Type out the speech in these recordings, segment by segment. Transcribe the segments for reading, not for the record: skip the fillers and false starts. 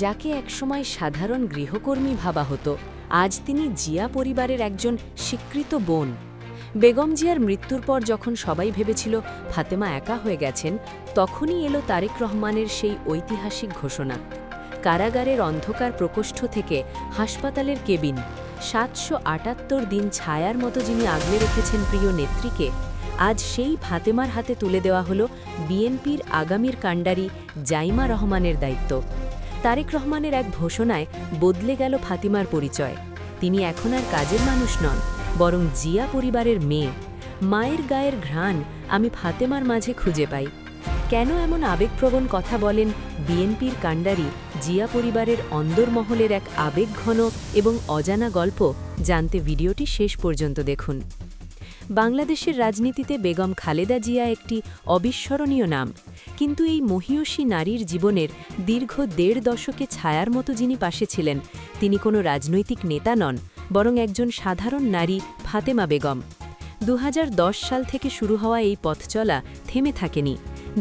যাকে একসময় সাধারণ গৃহকর্মী ভাবা হতো, আজ তিনি জিয়া পরিবারের একজন স্বীকৃত বোন। বেগম জিয়ার মৃত্যুর পর যখন সবাই ভেবেছিল ফাতেমা একা হয়ে গেছেন, তখনই এলো তারেক রহমানের সেই ঐতিহাসিক ঘোষণা। কারাগারের অন্ধকার প্রকোষ্ঠ থেকে হাসপাতালের কেবিন, ৭৭৮ দিন ছায়ার মতো যিনি আগলে রেখেছেন প্রিয় নেত্রীকে, আজ সেই ফাতেমার হাতে তুলে দেওয়া হলো বিএনপির আগামীর কাণ্ডারি জাইমা রহমানের দায়িত্ব। তারেক রহমানের এক ঘোষণায় বদলে গেল ফাতিমার পরিচয়। তিনি এখন আর কাজের মানুষ নন, বরং জিয়া পরিবারের মেয়ে। মায়ের গায়ের ঘ্রাণ আমি ফাতেমার মাঝে খুঁজে পাই। কেন এমন আবেগপ্রবণ কথা বলেন বিএনপির কাণ্ডারি জিয়া পরিবারের অন্দরমহলের এক আবেগঘন এবং অজানা গল্প জানতে ভিডিওটি শেষ পর্যন্ত দেখুন। বাংলাদেশের রাজনীতিতে বেগম খালেদা জিয়া একটি অবিস্মরণীয় নাম, কিন্তু এই মহীয়সী নারীর জীবনের দীর্ঘ ১.৫ দশকে ছায়ার মতো যিনি পাশে ছিলেন, তিনি কোনো রাজনৈতিক নেতা নন, বরং একজন সাধারণ নারী ফাতেমা বেগম। ২০১০ সাল থেকে শুরু হওয়া এই পথ চলা থেমে থাকেনি।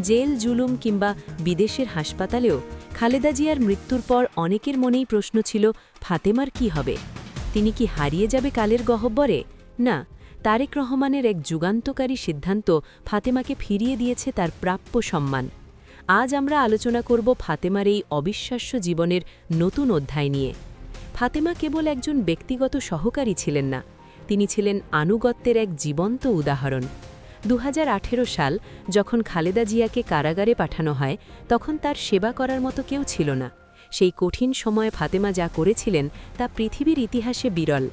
জেল, জুলুম কিংবা বিদেশের হাসপাতালেও খালেদা জিয়ার মৃত্যুর পর অনেকের মনেই প্রশ্ন ছিল, ফাতেমার কি হবে? তিনি কি হারিয়ে যাবে কালের গহ্বরে? না, তারেক রহমানের এক যুগান্তকারী সিদ্ধান্ত ফাতেমাকে ফিরিয়ে দিয়েছে তার প্রাপ্য সম্মান। আজ আমরা আলোচনা করব ফাতেমার এই অবিশ্বাস্য জীবনের নতুন অধ্যায় নিয়ে। ফাতেমা কেবল একজন ব্যক্তিগত সহকারী ছিলেন না, তিনি ছিলেন আনুগত্যের এক জীবন্ত উদাহরণ। ২০১৮ সাল যখন খালেদা জিয়াকে কারাগারে পাঠানো হয়, তখন তার সেবা করার মতো কেউ ছিল না। সেই কঠিন সময়ে ফাতেমা যা করেছিলেন তা পৃথিবীর ইতিহাসে বিরল।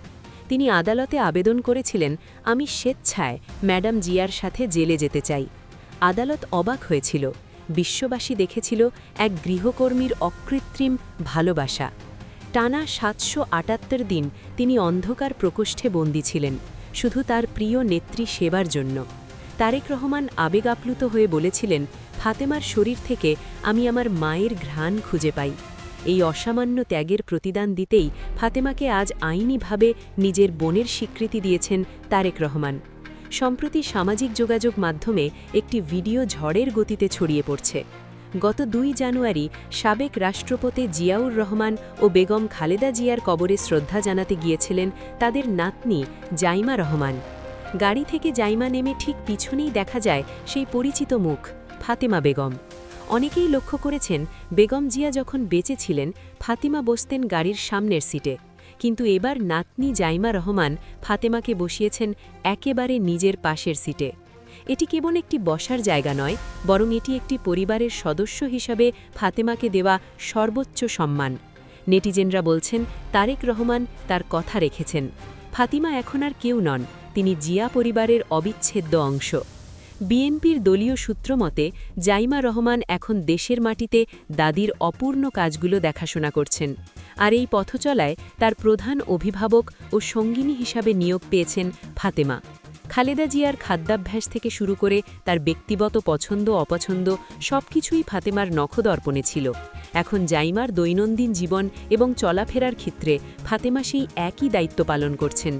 তিনি আদালতে আবেদন করেছিলেন, আমি স্বেচ্ছায় ম্যাডাম জিয়ার সাথে জেলে যেতে চাই। আদালত অবাক হয়েছিল। বিশ্ববাসী দেখেছিল এক গৃহকর্মীর অকৃত্রিম ভালোবাসা। টানা ৭৭৮ দিন তিনি অন্ধকার প্রকোষ্ঠে বন্দী ছিলেন, শুধু তার প্রিয় নেত্রী সেবার জন্য। তারেক রহমান আবেগ আপ্লুত হয়ে বলেছিলেন, ফাতেমার শরীর থেকে আমি আমার মায়ের ঘ্রাণ খুঁজে পাই। এই অসামান্য ত্যাগের প্রতিদান দিতেই ফাতেমাকে আজ আইনিভাবে নিজের বোনের স্বীকৃতি দিয়েছেন তারেক রহমান। সম্প্রতি সামাজিক যোগাযোগ মাধ্যমে একটি ভিডিও ঝড়ের গতিতে ছড়িয়ে পড়ছে। গত ২ জানুয়ারি সাবেক রাষ্ট্রপতি জিয়াউর রহমান ও বেগম খালেদা জিয়ার কবরে শ্রদ্ধা জানাতে গিয়েছিলেন তাদের নাতনি জাইমা রহমান। গাড়ি থেকে জাইমা নেমে ঠিক পিছনেই দেখা যায় সেই পরিচিত মুখ, ফাতেমা বেগম। অনেকেই লক্ষ্য করেছেন, বেগম জিয়া যখন বেঁচে ছিলেন ফাতিমা বসতেন গাড়ির সামনের সিটে, কিন্তু এবার নাতনি জাইমা রহমান ফাতেমাকে বসিয়েছেন একেবারে নিজের পাশের সিটে। এটি কেবল একটি বসার জায়গা নয়, বরং এটি একটি পরিবারের সদস্য হিসাবে ফাতেমাকে দেওয়া সর্বোচ্চ সম্মান। নেটিজেনরা বলছেন, তারেক রহমান তার কথা রেখেছেন। ফাতিমা এখন আর কেউ নন, তিনি জিয়া পরিবারের অবিচ্ছেদ্য অংশ। বিএনপির দলীয় সূত্র মতে, জাইমা রহমান এখন দেশের মাটিতে দাদির অপূর্ণ কাজগুলো দেখাশোনা করছেন। আর এই পথচলায় তার প্রধান অভিভাবক ও সঙ্গিনী হিসাবে নিয়োগ পেয়েছেন ফাতেমা। খালেদা জিয়ার খাদ্যাভ্যাস থেকে শুরু করে তার ব্যক্তিগত পছন্দ অপছন্দ সবকিছুই ফাতেমার নখদর্পণে ছিল। এখন জাইমার দৈনন্দিন জীবন এবং চলাফেরার ক্ষেত্রে ফাতেমা সেই একই দায়িত্ব পালন করছেন।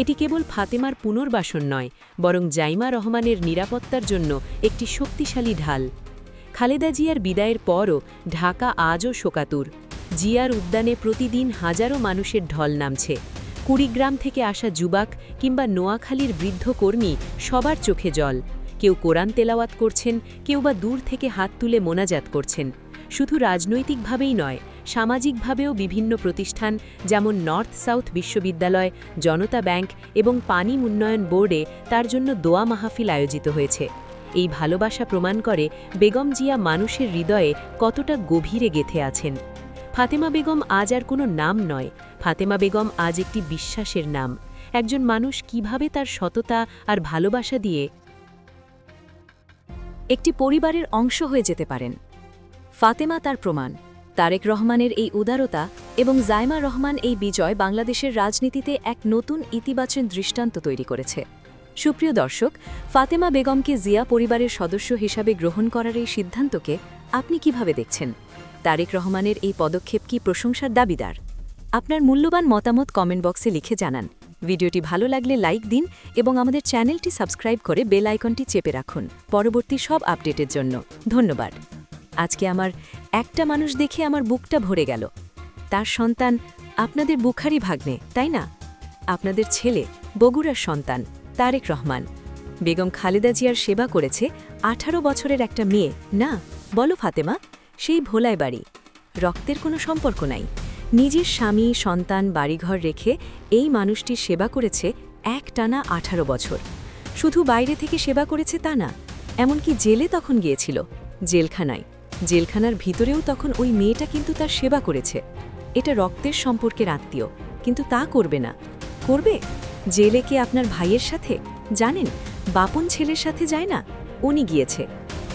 এটি কেবল ফাতেমার পুনর্বাসন নয়, বরং জাইমা রহমানের নিরাপত্তার জন্য একটি শক্তিশালী ঢাল। খালেদা জিয়ার বিদায়ের পরও ঢাকা আজও শোকাতুর। জিয়ার উদ্যানে প্রতিদিন হাজারো মানুষের ঢল নামছে। কুড়িগ্রাম থেকে আসা যুবক কিংবা নোয়াখালীর বৃদ্ধ কর্মী, সবার চোখে জল। কেউ কোরআন তেলাওয়াত করছেন, কেউ বা দূর থেকে হাত তুলে মোনাজাত করছেন। শুধু রাজনৈতিকভাবেই নয়, সামাজিকভাবেও বিভিন্ন প্রতিষ্ঠান যেমন নর্থ সাউথ বিশ্ববিদ্যালয়, জনতা ব্যাংক এবং পানি উন্নয়ন বোর্ডে তার জন্য দোয়া মাহফিল আয়োজিত হয়েছে। এই ভালোবাসা প্রমাণ করে বেগম জিয়া মানুষের হৃদয়ে কতটা গভীরে গেঁথে আছেন। ফাতেমা বেগম আজ আর কোনো নাম নয়, ফাতেমা বেগম আজ একটি বিশ্বাসের নাম। একজন মানুষ কিভাবে তার সততা আর ভালোবাসা দিয়ে একটি পরিবারের অংশ হয়ে যেতে পারেন। ফাতেমা তার প্রমাণ। তারেক রহমানের এই উদারতা এবং জাইমা রহমান এই বিজয় বাংলাদেশের রাজনীতিতে এক নতুন ইতিবাচক দৃষ্টান্ত তৈরি করেছে। সুপ্রিয় দর্শক, ফাতেমা বেগমকে জিয়া পরিবারের সদস্য হিসাবে গ্রহণ করার এই সিদ্ধান্তকে আপনি কিভাবে দেখছেন? তারেক রহমানের এই পদক্ষেপ কি প্রশংসার দাবিদার? আপনার মূল্যবান মতামত কমেন্ট বক্সে লিখে জানান। ভিডিওটি ভালো লাগলে লাইক দিন এবং আমাদের চ্যানেলটি সাবস্ক্রাইব করে বেল আইকনটি চেপে রাখুন পরবর্তী সব আপডেটের জন্য। ধন্যবাদ। আজকে আমার একটা মানুষ দেখে আমার বুকটা ভরে গেল। তার সন্তান আপনাদের বুখারি ভাগ্নে, তাই না? আপনাদের ছেলে বগুড়ার সন্তান তারেক রহমান। বেগম খালেদা জিয়ার সেবা করেছে 18 বছরের একটা মেয়ে, না বলো ফাতেমা? সেই ভোলায় বাড়ি। রক্তের কোনো সম্পর্ক নাই। নিজের স্বামী, সন্তান, বাড়িঘর রেখে এই মানুষটির সেবা করেছে একটানা 18 বছর। শুধু বাইরে থেকে সেবা করেছে তা না, এমনকি জেলে তখন গিয়েছিল, জেলখানায়। জেলখানার ভিতরেও তখন ওই মেয়েটা কিন্তু তার সেবা করেছে। এটা রক্তের সম্পর্কের আত্মীয়, কিন্তু তা করবে না। করবে? জেলে কি আপনার ভাইয়ের সাথে? জানেন, বাপন ছেলের সাথে যায় না, উনি গিয়েছে।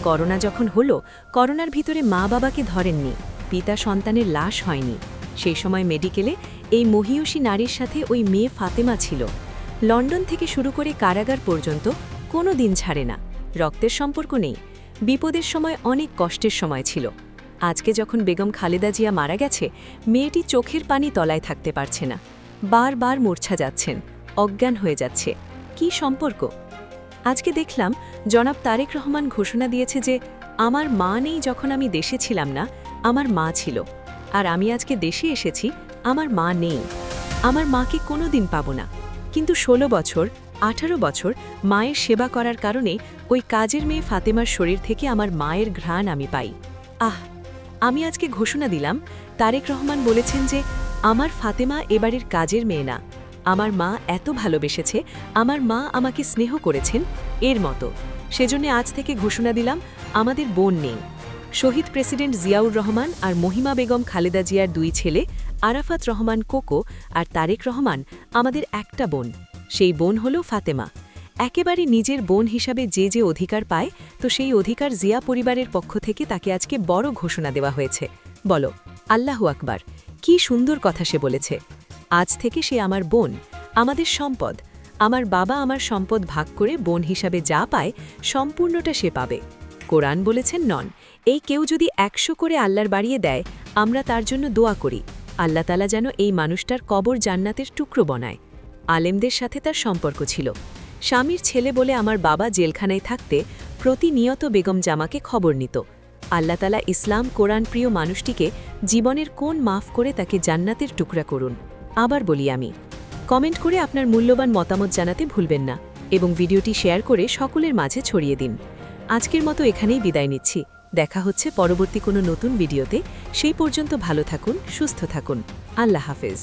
করোনা যখন হলো, করোনার ভিতরে মা বাবাকে ধরেননি, পিতা সন্তানের লাশ হয়নি। সেই সময় মেডিকেলে এই মহিয়সী নারীর সাথে ওই মেয়ে ফাতেমা ছিল। লন্ডন থেকে শুরু করে কারাগার পর্যন্ত কোনো দিন ছাড়ে না। রক্তের সম্পর্ক নেই, বিপদের সময় অনেক কষ্টের সময় ছিল। আজকে যখন বেগম খালেদা জিয়া মারা গেছে, মেয়েটি চোখের পানি তলায় থাকতে পারছে না, বারবার মূর্ছা যাচ্ছেন, অজ্ঞান হয়ে যাচ্ছে। কি সম্পর্ক? আজকে দেখলাম জনাব তারেক রহমান ঘোষণা দিয়েছে যে আমার মা নেই, যখন আমি দেশে ছিলাম না আমার মা ছিল, আর আমি আজকে দেশে এসেছি আমার মা নেই। আমার মাকে কোনো দিন পাব না, কিন্তু 16 বছর 18 বছর মায়ের সেবা করার কারণে ওই কাজের মেয়ে ফাতেমার শরীর থেকে আমার মায়ের ঘ্রাণ আমি পাই। আমি আজকে ঘোষণা দিলাম, তারেক রহমান বলেছেন যে আমার ফাতেমা এবারের কাজের মেয়ে না, আমার মা এত ভালোবেসেছে, আমার মা আমাকে স্নেহ করেছেন এর মতো। সেজন্য আজ থেকে ঘোষণা দিলাম, আমাদের বোন নেই। শহীদ প্রেসিডেন্ট জিয়াউর রহমান আর মহিমা বেগম খালেদা জিয়ার 2 ছেলে আরাফাত রহমান কোকো আর তারেক রহমান আমাদের একটা বোন। সেই বোন হল ফাতেমা। একেবারে নিজের বোন হিসাবে যে যে অধিকার পায়, তো সেই অধিকার জিয়া পরিবারের পক্ষ থেকে তাকে আজকে বড় ঘোষণা দেওয়া হয়েছে। বলো আল্লাহু আকবার, কি সুন্দর কথা সে বলেছে। আজ থেকে সে আমার বোন, আমাদের সম্পদ। আমার বাবা আমার সম্পদ ভাগ করে বোন হিসাবে যা পায় সম্পূর্ণটা সে পাবে। কোরআন বলেছেন নন, এই কেউ যদি 100 করে আল্লাহর বাড়িয়ে দেয়, আমরা তার জন্য দোয়া করি আল্লাহ তাআলা যেন এই মানুষটার কবর জান্নাতের টুকরো বানায়। আলেমদের সাথে তার সম্পর্ক ছিল। স্বামীর ছেলে বলে আমার বাবা জেলখানায় থাকতে প্রতিনিয়ত বেগম জামাকে খবর নিত। আল্লাহ তাআলা ইসলাম কোরআন প্রিয় মানুষটিকে জীবনের কোন মাফ করে তাকে জান্নাতের টুকরা করুন। আবার বলি আমি, কমেন্ট করে আপনার মূল্যবান মতামত জানাতে ভুলবেন না এবং ভিডিওটি শেয়ার করে সকলের মাঝে ছড়িয়ে দিন। আজকের মতো এখানেই বিদায় নিচ্ছি। দেখা হচ্ছে পরবর্তী কোনো নতুন ভিডিওতে। সেই পর্যন্ত ভালো থাকুন, সুস্থ থাকুন। আল্লাহ হাফেজ।